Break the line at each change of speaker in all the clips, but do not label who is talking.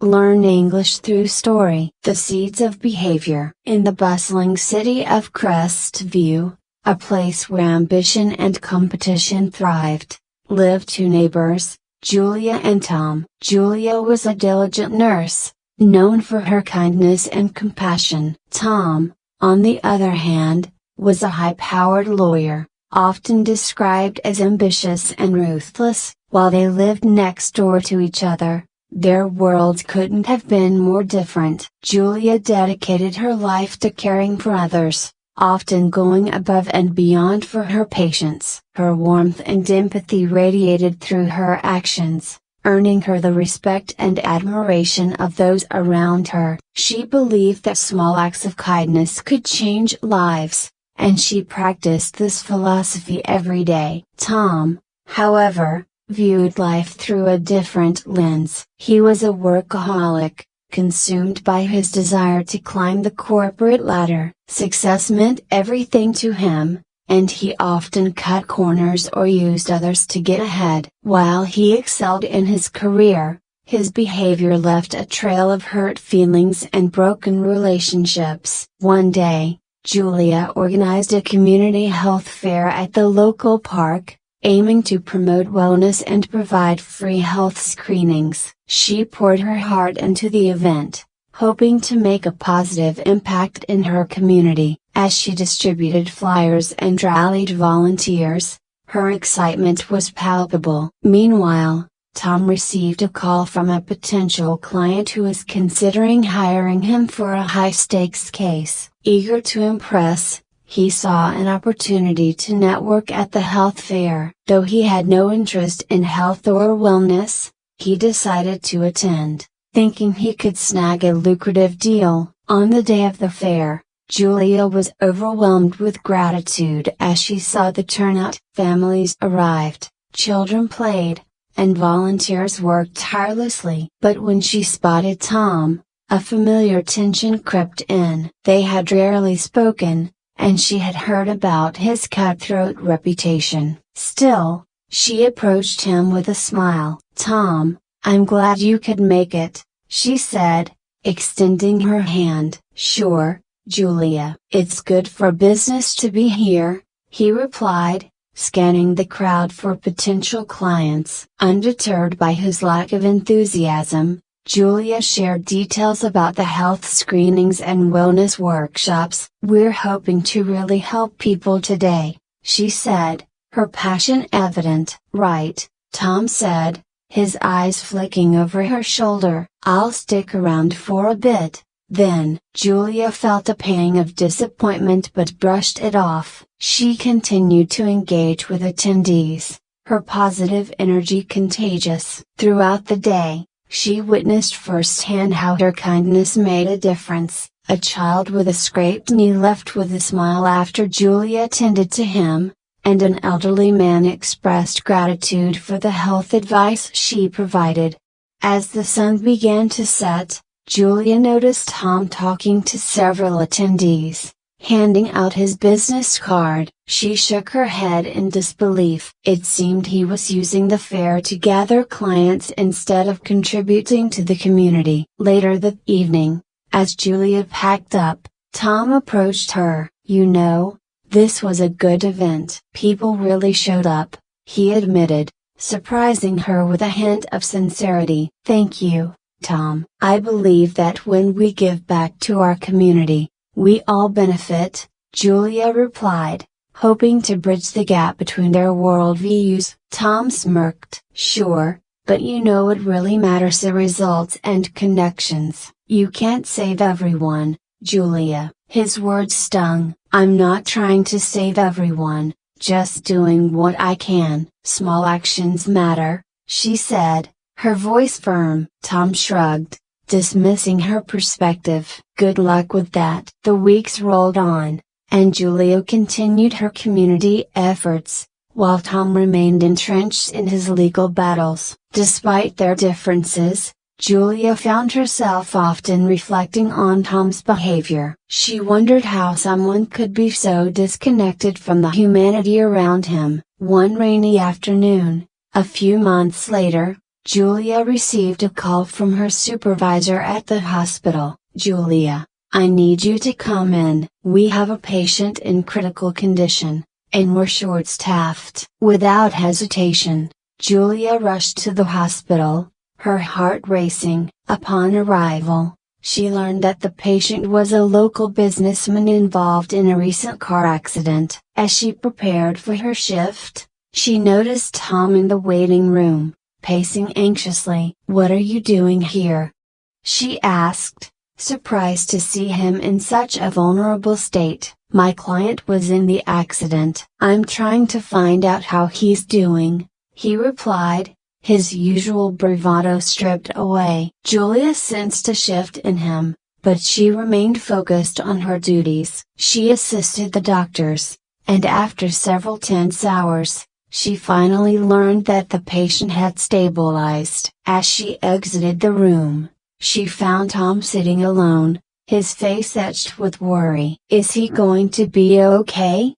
Learn English through story. The seeds of behavior. In the bustling city of Crestview, a place where ambition and competition thrived, lived two neighbors, Julia and Tom. Julia was a diligent nurse, known for her kindness and compassion. Tom, on the other hand, was a high-powered lawyer, often described as ambitious and ruthless. While they lived next door to each other, their worlds couldn't have been more different. Julia dedicated her life to caring for others, often going above and beyond for her patients. Her warmth and empathy radiated through her actions, earning her the respect and admiration of those around her. She believed that small acts of kindness could change lives, and she practiced this philosophy every day. Tom, however, viewed life through a different lens. He was a workaholic, consumed by his desire to climb the corporate ladder. Success meant everything to him, and he often cut corners or used others to get ahead. While he excelled in his career, his behavior left a trail of hurt feelings and broken relationships. One day, Julia organized a community health fair at the local park, aiming to promote wellness and provide free health screenings. She poured her heart into the event, hoping to make a positive impact in her community. As she distributed flyers and rallied volunteers, her excitement was palpable. Meanwhile, Tom received a call from a potential client who was considering hiring him for a high-stakes case. Eager to impress, he saw an opportunity to network at the health fair. Though he had no interest in health or wellness, he decided to attend, thinking he could snag a lucrative deal. On the day of the fair, Julia was overwhelmed with gratitude as she saw the turnout. Families arrived, children played, and volunteers worked tirelessly. But when she spotted Tom, a familiar tension crept in. They had rarely spoken, and she had heard about his cutthroat reputation. Still, she approached him with a smile. "Tom, I'm glad you could make it," she said, extending her hand. "Sure, Julia. It's good for business to be here," he replied, scanning the crowd for potential clients. Undeterred by his lack of enthusiasm, Julia shared details about the health screenings and wellness workshops. "We're hoping to really help people today," she said, her passion evident. "Right," Tom said, his eyes flicking over her shoulder. "I'll stick around for a bit." Then, Julia felt a pang of disappointment but brushed it off. She continued to engage with attendees, her positive energy contagious. Throughout the day, she witnessed firsthand how her kindness made a difference. A child with a scraped knee left with a smile after Julia tended to him, and an elderly man expressed gratitude for the health advice she provided. As the sun began to set, Julia noticed Tom talking to several attendees, handing out his business card. She shook her head in disbelief. It seemed he was using the fair to gather clients instead of contributing to the community. Later that evening, as Julia packed up, Tom approached her. "You know, this was a good event. People really showed up," he admitted, surprising her with a hint of sincerity. "Thank you, Tom. I believe that when we give back to our community, we all benefit," Julia replied, hoping to bridge the gap between their worldviews. Tom smirked. "Sure, but you know what really matters: the results and connections. You can't save everyone, Julia." His words stung. "I'm not trying to save everyone, just doing what I can." "Small actions matter," she said, her voice firm. Tom shrugged, dismissing her perspective. "Good luck with that." The weeks rolled on, and Julia continued her community efforts, while Tom remained entrenched in his legal battles. Despite their differences, Julia found herself often reflecting on Tom's behavior. She wondered how someone could be so disconnected from the humanity around him. One rainy afternoon, a few months later, Julia received a call from her supervisor at the hospital. "Julia, I need you to come in. We have a patient in critical condition, and we're short-staffed." Without hesitation, Julia rushed to the hospital, her heart racing. Upon arrival, she learned that the patient was a local businessman involved in a recent car accident. As she prepared for her shift, she noticed Tom in the waiting room, pacing anxiously. "What are you doing here?" she asked, surprised to see him in such a vulnerable state. "My client was in the accident. I'm trying to find out how he's doing," he replied, his usual bravado stripped away. Julia sensed a shift in him, but she remained focused on her duties. She assisted the doctors, and after several tense hours, she finally learned that the patient had stabilized. As she exited the room, she found Tom sitting alone, his face etched with worry. "Is he going to be okay?"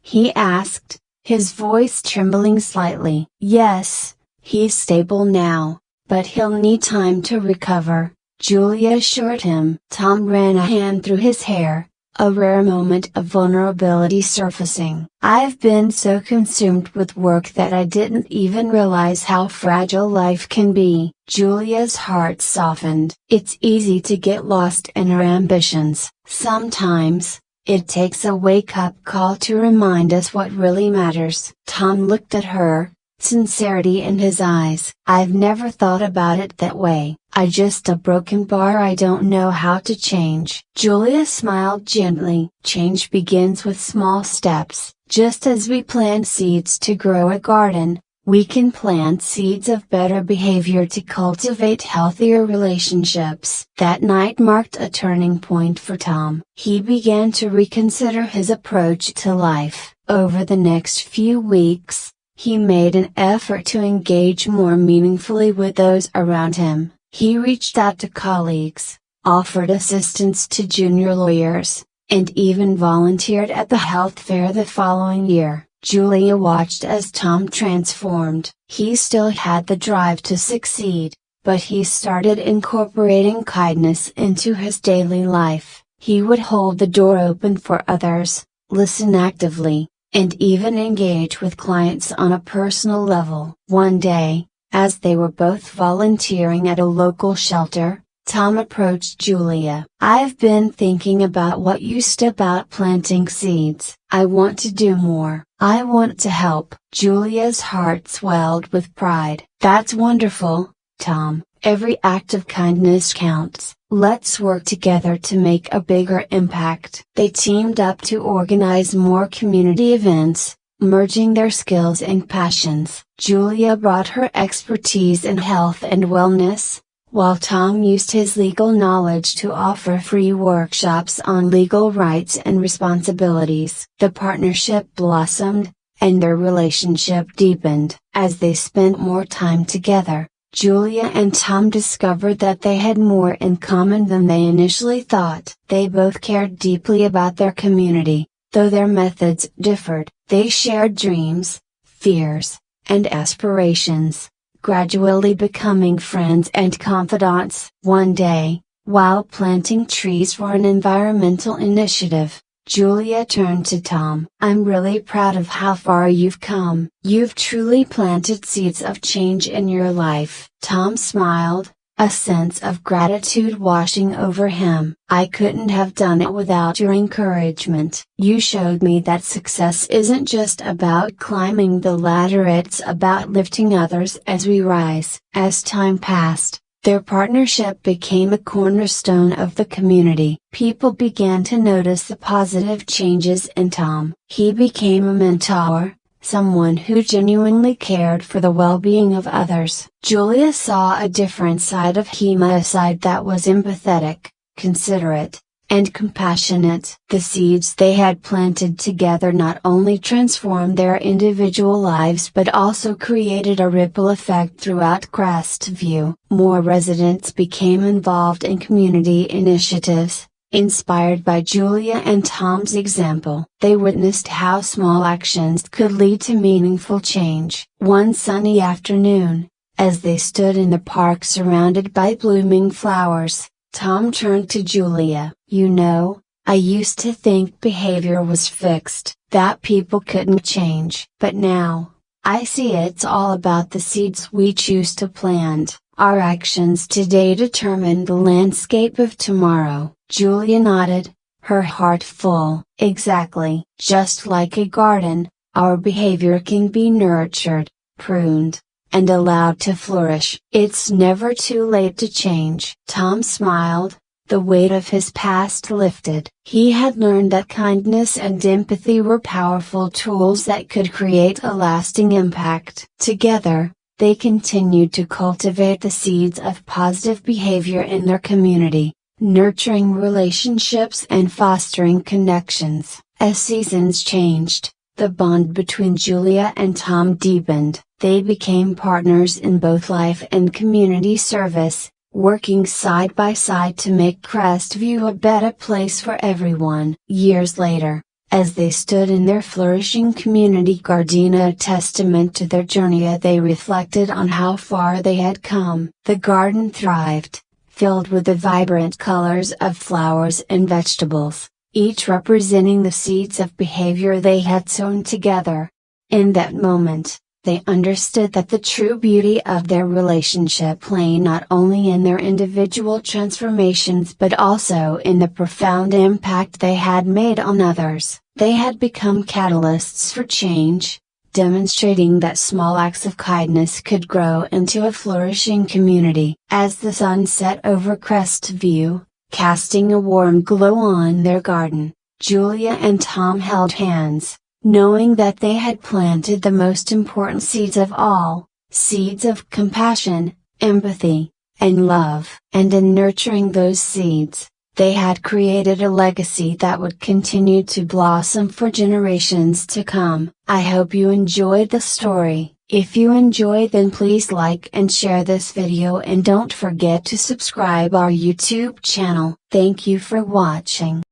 he asked, his voice trembling slightly. "Yes, he's stable now, but he'll need time to recover," Julia assured him. Tom ran a hand through his hair, a rare moment of vulnerability surfacing. "I've been so consumed with work that I didn't even realize how fragile life can be." Julia's heart softened. It's easy to get lost in our ambitions. Sometimes, it takes a wake-up call to remind us what really matters. Tom looked at her, sincerity in his eyes. "I've never thought about it that way. I'm just a broken bar I don't know how to change." Julia smiled gently. "Change begins with small steps. Just as we plant seeds to grow a garden, we can plant seeds of better behavior to cultivate healthier relationships." That night marked a turning point for Tom. He began to reconsider his approach to life. Over the next few weeks, he made an effort to engage more meaningfully with those around him. He reached out to colleagues, offered assistance to junior lawyers, and even volunteered at the health fair the following year. Julia watched as Tom transformed. He still had the drive to succeed, but he started incorporating kindness into his daily life. He would hold the door open for others, listen actively, and even engage with clients on a personal level. One day, as they were both volunteering at a local shelter, Tom approached Julia. "I've been thinking about what you said about planting seeds. I want to do more. I want to help." Julia's heart swelled with pride. "That's wonderful, Tom. Every act of kindness counts. Let's work together to make a bigger impact." They teamed up to organize more community events, merging their skills and passions. Julia brought her expertise in health and wellness, while Tom used his legal knowledge to offer free workshops on legal rights and responsibilities. The partnership blossomed, and their relationship deepened. As they spent more time together, Julia and Tom discovered that they had more in common than they initially thought. They both cared deeply about their community, though their methods differed. They shared dreams, fears, and aspirations, gradually becoming friends and confidants. One day, while planting trees for an environmental initiative, Julia turned to Tom. "I'm really proud of how far you've come. You've truly planted seeds of change in your life." Tom smiled, a sense of gratitude washing over him. "I couldn't have done it without your encouragement. You showed me that success isn't just about climbing the ladder, it's about lifting others as we rise." As time passed, their partnership became a cornerstone of the community. People began to notice the positive changes in Tom. He became a mentor, someone who genuinely cared for the well-being of others. Julia saw a different side of him, a side that was empathetic, considerate, and compassionate. The seeds they had planted together not only transformed their individual lives but also created a ripple effect throughout Crestview. More residents became involved in community initiatives, inspired by Julia and Tom's example. They witnessed how small actions could lead to meaningful change. One sunny afternoon, As they stood in the park surrounded by blooming flowers, Tom turned to Julia. "You know, I used to think behavior was fixed, that people couldn't change. But now, I see it's all about the seeds we choose to plant. Our actions today determine the landscape of tomorrow." Julia nodded, her heart full. "Exactly. Just like a garden, our behavior can be nurtured, pruned, and allowed to flourish. It's never too late to change." Tom smiled, the weight of his past lifted. He had learned that kindness and empathy were powerful tools that could create a lasting impact. Together, they continued to cultivate the seeds of positive behavior in their community, nurturing relationships and fostering connections. As seasons changed, the bond between Julia and Tom deepened. They became partners in both life and community service, working side by side to make Crestview a better place for everyone. Years later, as they stood in their flourishing community garden, a testament to their journey, they reflected on how far they had come. The garden thrived, filled with the vibrant colors of flowers and vegetables, each representing the seeds of behavior they had sown together. In that moment, they understood that the true beauty of their relationship lay not only in their individual transformations but also in the profound impact they had made on others. They had become catalysts for change, demonstrating that small acts of kindness could grow into a flourishing community. As the sun set over Crestview, casting a warm glow on their garden, Julia and Tom held hands, knowing that they had planted the most important seeds of all, seeds of compassion, empathy, and love. And in nurturing those seeds, they had created a legacy that would continue to blossom for generations to come. I hope you enjoyed the story. If you enjoyed, then please like and share this video, and don't forget to subscribe our YouTube channel. Thank you for watching.